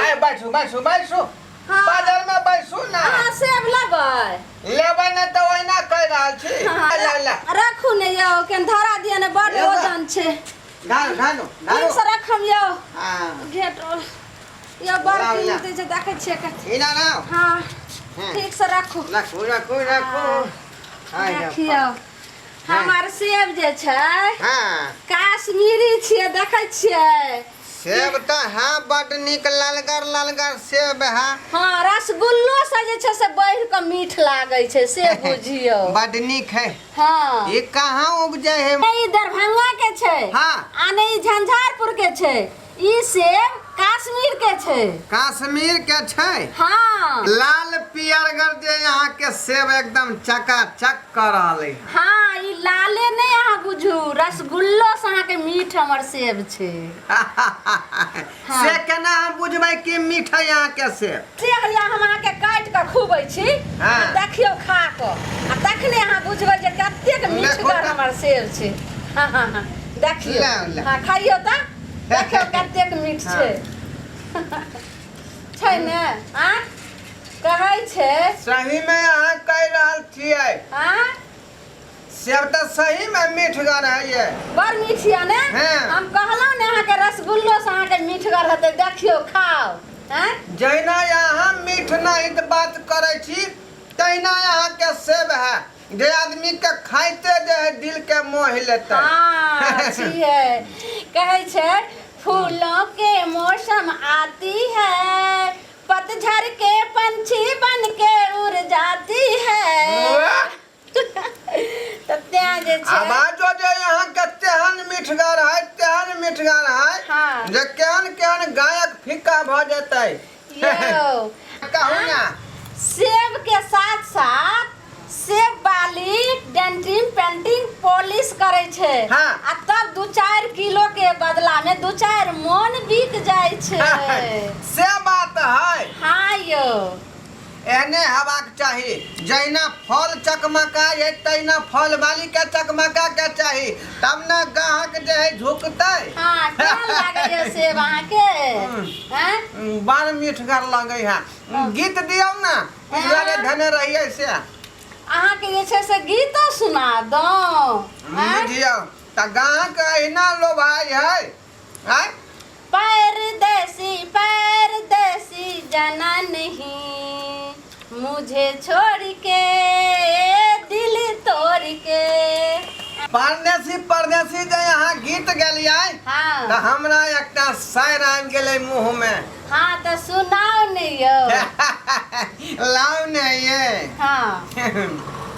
आए बैठू बैठू बैठू हाँ। बाजार में बैठू ना हाँ सेब लेबै लेबै न तो ओहिना कह रहल छी हाँ, ला रखू ने यौ केन धरा दिया ने बड़ लेबै। वजन छै ढालो ढालो ठीक से रखम यौ हां घेट यौ बड़ ला, ला। कीमत छै देखै छियै कते इना ना हाँ हाँ। ठीक से रखू रखू रखू रखू हाय देखियौ हमर सेब जे छै हां काश्मीरी छियै देखै छियै सेब तो हाँ बड़ निक ललगर सेब है हाँ रसगुल्लो से जे छै से बढ़ के मीठ लागै छै से बुझियौ बड़ निक है हाँ ये कहाँ उपजे है ई दरभंगा के छै हाँ आ ने ई झंझारपुर के छै ई सेब कश्मीर के छै कश्मीर के छै हाँ लाल पियरगर जे यहाँ के सेब एकदम चकाचक कर रहले हाँ ई लाले नहीं अहाँ बुझू रसगुल्लो से अहाँ के मीठ हमर सेब छै से केना हम बुझबै कि मीठ है यहाँ के सेब से हलिया हम अहाँ के काटि के खुबै छी हाँ। देखियौ खा के आ तखने अहाँ बुझबै जे कतेक देखो मीठगर तऽ। हमर सेब छै हाँ हाँ हाँ देखियौ ला, ला। हाँ खाइयौ तऽ देखियौ कतेक मीठ छै छै ने आ कहै छै सही में यहाँ कह रहल छियै आ सेब तो सही में मीठगर है ये बड़ मीठ यऽ ने हाँ। हम कहलहुँ ने अहाँके रसगुल्लो से अहाँके मीठगर हेतै देखियौ खाउ हैं जहिना यहाँ मीठ नहीं तो बात करे छी तहिना यहाँ के सेब है जे आदमी के खाइते जे है दिल के मोह लेते हाँ छियै कहै छै फूलों के मौसम आती है पतझड़ के पंछी बन के उड़ जाती है तो त्या जे छै आवाजो जे यहाँ के तेहन मीठगर है हाँ। जे केहन गायक फीका भ जेतै यौ कहू ना सेब के साथ साथ सेब बाली डेंटिंग पेंटिंग पॉलिश करे छै हाँ। आ तब 2-4 किलो के बदला में 2-4 मन बिक जाय छै से बात है हाँ यौ एहने हेबाक चाही जहिना फल चकमका है तहिना फल वाली के चकमका के चाही तब न ग्राहक जे है झुकतै हाँ केहन लागे यौ सेब अहाँ के हैं बड़ मीठगर लगे है गीत दियौ ना पिछला रे धने रहिए से अहाँ के जे छै से गीतो सुना दो बुझियौ त ग्राहक अहिना लोभाई है आय परदेसी जाना नहीं मुझे छोड़ के दिल तोड़ के परदेसी जे यहाँ गीत गेलियै हाँ त हमरा एकटा शायर आबि गेलै मुंह में हाँ तो सुनाओ ने यौ लाओ ने ये हाँ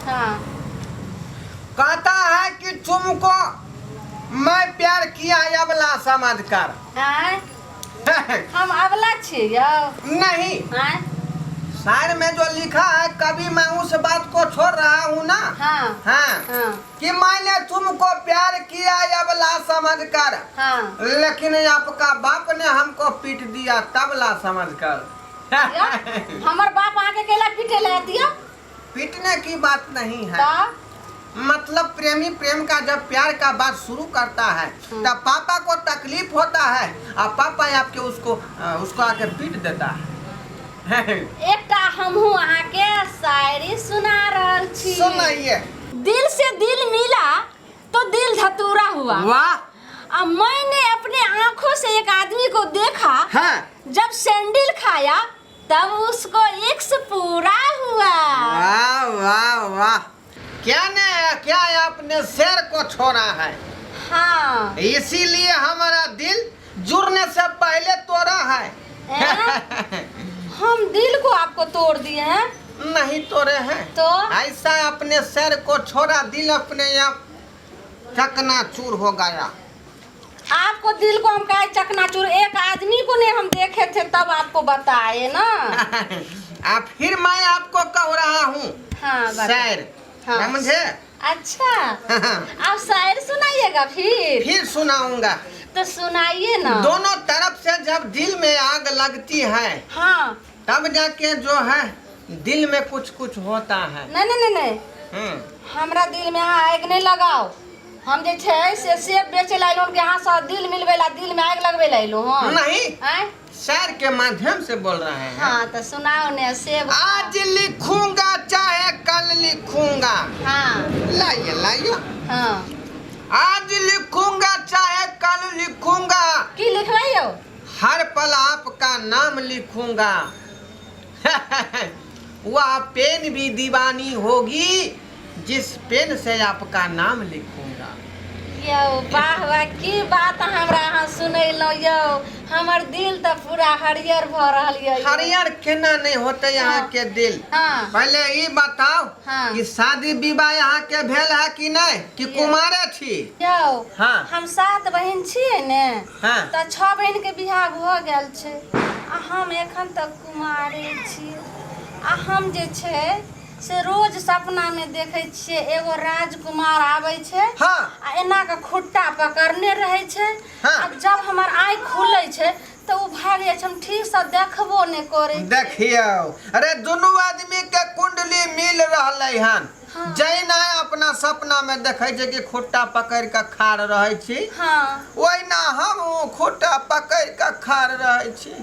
हाँ कहता है कि तुमको मैं प्यार किया अबला समझ कर आय हम अबला छी यौ नहीं आय शायर में जो लिखा है कभी मैं उस बात को छोड़ रहा हूँ ना हाँ हाँ हाँ कि मैंने तुमको प्यार किया अबला समझ कर हाँ लेकिन आपका बाप ने हमको पीट दिया तबला समझ कर यौ, हमर बाप आके केला पीटे ले दिया पीटने की बात नहीं है तो मतलब प्रेमी प्रेम का जब प्यार का बात शुरू करता है तब पापा को तकलीफ होता है और पापा आपके उसको आके पीट देता है एकटा हमहू अहाँ के शायरी सुना रहल छी सुनाइए दिल से दिल मिला तो दिल धतूरा हुआ वाह अब मैंने अपने आंखों से एक आदमी को देखा हाँ जब सैंडल खाया तब उसको इक्स पूरा हुआ वाह वाह वाह क्या आपने शेर को छोड़ा है हाँ इसीलिए हमारा दिल जुड़ने से पहले तोड़ा है हम दिल को आपको तोड़ दिए हैं नहीं तोड़े हैं तो ऐसा अपने शेर को छोड़ा दिल अपने आप चकनाचूर हो गया आपको दिल को हम कहे चकनाचूर एक आदमी को नहीं हम देखे थे तब आपको बताए ना अब फिर मैं आपको कह रहा हूँ हाँ शेर हाँ। समझे अच्छा आप शायर सुनाइएगा फिर सुनाऊंगा तो सुनाइए ना दोनों तरफ से जब दिल में आग लगती है हाँ तब जाके जो है दिल में कुछ कुछ होता है नहीं नहीं नहीं नहीं हमरा दिल में आग नहीं लगाओ हम जे छै से सेब बेचे लाइलो के यहाँ से दिल मिलवेला, दिल में आग लगवे लाइलो हां। नहीं, हैं? शायर के माध्यम से बोल रहे हैं। हाँ तो सुनाओ ने सेब। आज लिखूंगा चाहे कल लिखूंगा। हाँ लाइए लाइए। हाँ आज लिखूंगा चाहे कल लिखूंगा, की लिखवाइयो? हर पल आपका नाम लिखूंगा। वह पेन भी दीवानी होगी जिस पेन से आपका नाम लिखूंगा। यो वाह वाह, की बात हमरा यहाँ सुनैलो यो, हमर दिल तो पूरा हरियर भ रहल यो। हरियर केना नहीं होते यहाँ हाँ। के दिल। हाँ पहले ये बताओ हाँ। कि शादी विवाह यहाँ के भेल है कि नहीं, कि कुमारे छी? यो हाँ। हम 7 बहन छियै ने, हाँ। तो 6 बहन के बियाह भ गेल छै आ हम एखन तक कुमारे छी। आ हम जे छै से रोज सपना में देखे छियै एगो राजकुमार आबै छै। हाँ। आ एना के खुट्टा पकड़ने रहे छै। हाँ। आ जब हमर आँख खुले छै तो उ भाग जाय छै, हम ठीक से देखबो नहीं करे। देखियो, अरे दोनों आदमी के कुंडली मिल रहले हन। हाँ। जैना अपना सपना में देखे छै कि खुट्टा पकड़ के खाड़ रहे छी, हाँ ओहिना हम खुट्टा पकड़ के खाड़ रहे छी।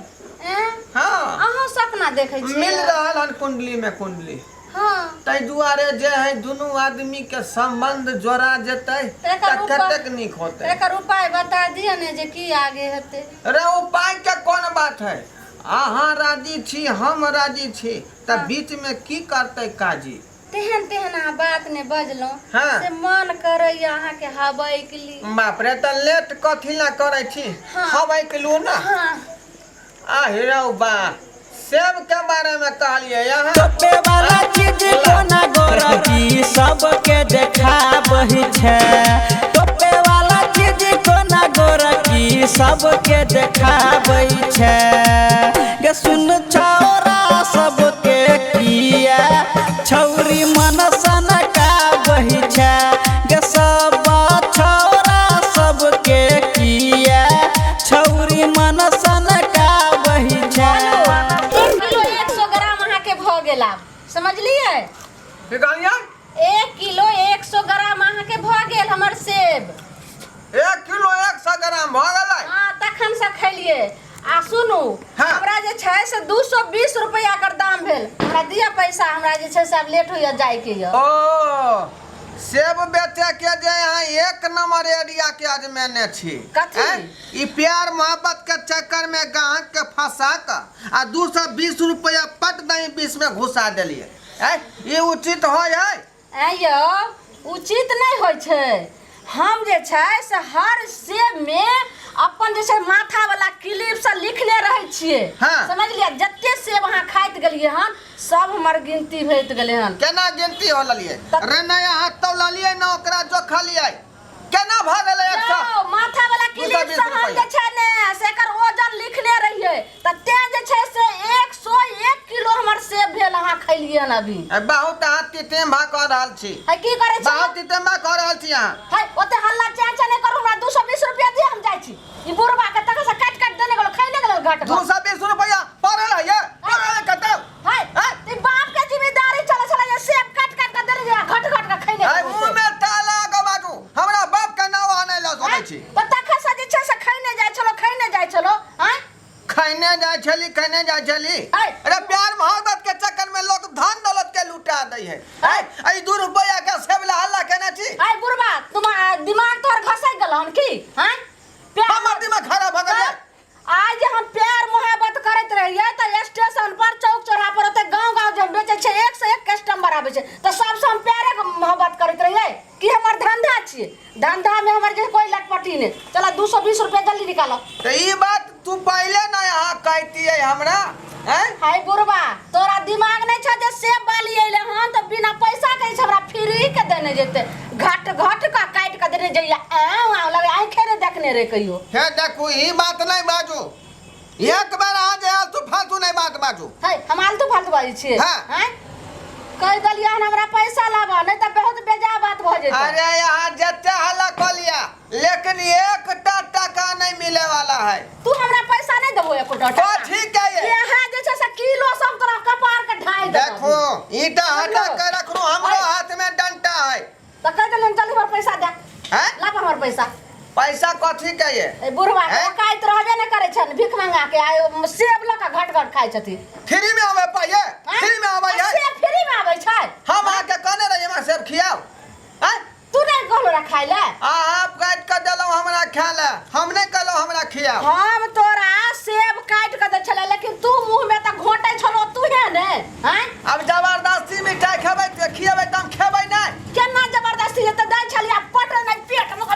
हाँ, अहाँ सपना देखे छियै? मिल रहल हन कुंडली में कुंडली। हाँ तै दुआरे जे है दोनों आदमी के संबंध जोड़ा जेतै तेकर त कतेक नीक होतै। एकर उपाय बता दिया ने जे की आगे हेतै। अरे उपाय के कौन बात है, अहाँ राजी छी हम राजी छी, त हाँ। बीच में की करतै काजी? तेहन तेहन अहाँ बात ने बजलो हाँ। से मन करे अहाँ के हवाई के ली। बाप रे, त लेट कथी ला करे छी? हाँ। हवाई के लू ना। हाँ आ हिरौ बा, सेब के बारे में कहलिए यहाँ। टोपे वाला चीज कोना गोरकी सबके देखाबही छै। टोपे वाला चीज कोना गोरकी सबके देखाबही छै। गे सुन छौरा सबके किया छौरी मन सनकाबही छै। गे सब छौरा सबके किया छौरी मन सनकाबही छै। 1 किलो 100 ग्राम अहाँ के भ गेला, समझलिए? की कहलिए? 1 किलो 100 ग्राम अहाँ के भ गेल हमर सेब। 1 किलो 100 ग्राम भ गेलै। हाँ तखन से खैलिए। आ सुनू, हाँ। हमरा जे छै से 220 रुपया कर दाम भेल। हमरा दिया पैसा, हमरा जे छै से अब लेट होइया जाय के य। ओ, सेब बेचे के जे यहाँ 1 नंबर एरिया के आजमाने छी। कथी? ई प्यार मोहब्बत के चक्कर में ग्राहक के फंसा कर आ 220 रुपया पट दही 20 में घुसा देलिए। ये उचित होय है? आइयो उचित नहीं होय छै। हम जे छै से हर सेब में अपन जे छै माथा वाला क्लिप से लिखले रहे छियै। हाँ। समझलिए? जत्ते सेब अहाँ खाइत गेलिए हन सब हमर गिनती भैत गेले हन। केना गिनती हो ललिए? तब- रे नहीं हाथ तो ललिए ना, ओकरा जो खलिए केना भ गेलै 100? यो, माथा वाला क्लिप 220 से हम रुपया। जे छै ने से एकर वजन लिखले रहिए त ते जे छै से 101 किलो हमर सेब भेल अहाँ खैलिए हन अभी। बहुत हाथ तितेम्बा कह रहल छी, है की करे छै? बहुत तितेम्बा कह रहल छी अहाँ। है ओते हल्ला चाचा नहीं करू, हमरा 220 रुपया दिए, हम जाय छी। ई बुढ़वा के तक से काट देने गेलो, खैने गेलो घाट पर। 220 रुपया पड़ल है ये? पड़ल है कतौ? है ई बाप के जिम्मेदारी चले चले ये सेब काट के देने जा घट के खैने है गेलो। मुंह में ताला के बाजू, हमरा बाप के नाम आने ल सकै छी। त तक से जे छै से खैने जाय छलो हैं? खैने जाय छली, खैने जाय छली। है। अरे प्यार मोहब्बत के चक्कर में लोग धन दौलत के लुटा दै है। आई 2 रुपया के सेब ला हल्ला केना छी? है बुढ़वा, तुम दिमाग तोहर घसै गेलहन की? हैं? हमर दिमाग खराब भ गेलै। आज हम प्यार मोहब्बत करत रहिए त स्टेशन पर चौक चौराहा पर ओते गांव जब बेचे छै 1 से 1 कस्टमर आबै छै त सबसे हम प्यारे मोहब्बत करत रहिए कि हमर धंधा छिए। धंधा में हमर जे कोई लटपटी ने। चला 220 रुपया जल्दी निकालो। तो ई बात तू पहले ना यहाँ कहती है हमरा, हैं? हाय बुढ़वा, तोरा दिमाग नहीं छ जे सेब बाली अइले हन त बिना पैसा के हमरा फ्री के देने जेते। घट का काट के देने जइया आ लगे आंखे रे देखने रे कहियो। हे देखू ई बात नहीं बाजू, एक बार आ जाए तू फालतू नहीं बात बाजू। है हम आलतू फालतू बाजी छिए। हाँ। हैं? कह दलिया हन हमरा पैसा लाबा नहीं त बहुत बेजा बात भ जेतै। अरे यहाँ जते हल्ला कर लिया, लेकिन 1 टका नहीं मिले वाला है। तू हमरा पैसा नहीं देबो 1 टका। तो ठीक है ये। ये जे छै से किलो सब तोरा कपार के ढाई दे। देखो ईटा हटा के रखू, हमरो हाथ में डंडा है। त कह दलियन जल्दी पर पैसा दे। हैं? ला हमर पैसा। पैसा कथी के ये? ए बुढ़वा हैं? काइत रहबे न करे छन, भीख मंगा के आयो सेब ल का घट घट खाइ छथि। फ्री में आवे पाए? फ्री में आवे है? सेब फ्री में आबै छै। हम आके कहने रहिए हमरा सेब खियाओ। हैं? तू नहीं कहलो रा खाइ ले। आप काट के देलो हमरा खाए ले, हम नहीं कहलो हमरा खियाओ। हम तोरा सेब काट के दे छले, लेकिन तू मुंह में त घोटै छलो तू है ने। हैं? अब जबरदस्ती मिठाई खेबै त खियाबै त हम खेबै नहीं। केना जबरदस्ती ले त दै छली, आ पट नहीं पेट में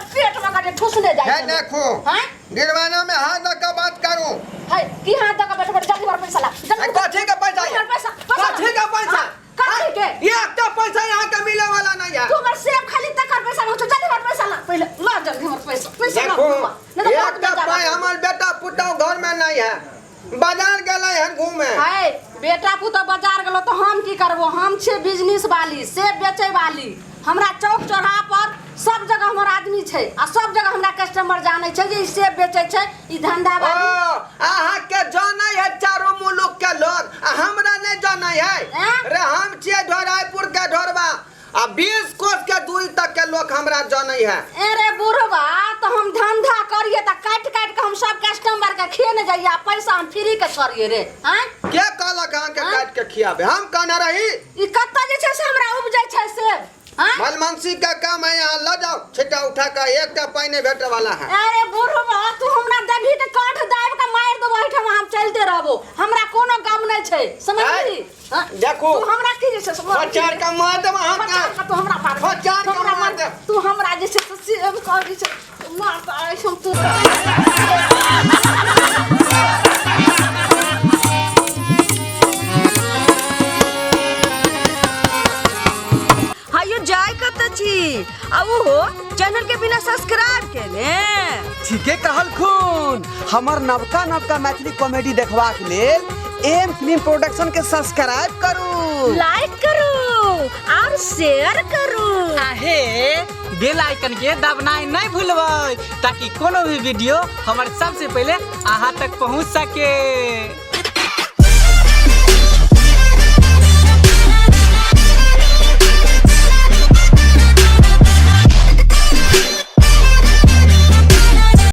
के ठुसने जाय है छै। देखो हैं? गिरवाना में हाथ रख के बात करूं। है की हाथ दे के बैठ बैठ जल्दी पैसा ला। जल्दी कथी के पैसा ये? कथी के पैसा? कथी के? ये तो पैसा यहाँ के मिले वाला नहीं है। तू हमर सेब खाली तकर पैसा न, जल्दी हमर पैसा ला। पहले ला जल्दी हमर पैसा। पैसा ला। देखो एक तो पाई हमार बेटा पुतौ घर में नहीं है, बाजार गेलै हन घूमे। है बेटा पुतो बाजार गेलो तो हम की करबो? हम छे बिजनेस वाली, सेब बेचे वाली। हमरा चौक चौराहा पर सब जगह हमर आदमी छै, आ सब जगह हमरा कस्टमर जाने छै जे ई सेब बेचे छै, ई धंधा ओ वाली। आहा के जानै है चारों मुल्क के लोग, आ हमरा नहीं जानै है। हैं? रे हम छियै ढोराईपुर के ढोरबा, आ 20 कोस के दूरी तक के लोग हमरा जानै है। अरे बुढ़वा तो हम धंधा करिए त काट काट के हम सब कस्टमर के खेने जाइए, पैसा हम फ्री के करिए रे। हैं? के कहलक अहाँ के काट के खियाबे? हम कहने रही ई कत्ता जे छै से हमरा उपजै छै सेब। हैं? मलमनसी का काम है, यहाँ ले जाओ छिटा उठा के, एक का पाई नहीं भेटे वाला है। अरे बुढ़वा तू हमरा देबही त काठ दाब के मार देबो, एठम हम चलते रहबो, हमरा कोनो काम नहीं छै, समझली? हाँ? देखो तू हमरा की जे छै से प्रचार का मार देब अहाँ प्रचार का। का तू हमरा पार प्रचार का हमरा मार दे। तू हमरा जे छै से सेब कर जे छै मार त आइ हम तू। हायो जाय कत छी? अब हो चैनल के बिना सब्सक्राइब केने। ठीके कहल खून। हमर नवका नवका मैथिली कॉमेडी देखबाक लेल एम फिल्म प्रोडक्शन के सब्सक्राइब करू, लाइक करू और शेयर करू। आहे बेल आइकन के दबनाई नहीं भूलबै, ताकि कोनो भी वीडियो हमारे सबसे पहले अहाँ तक पहुँच सके।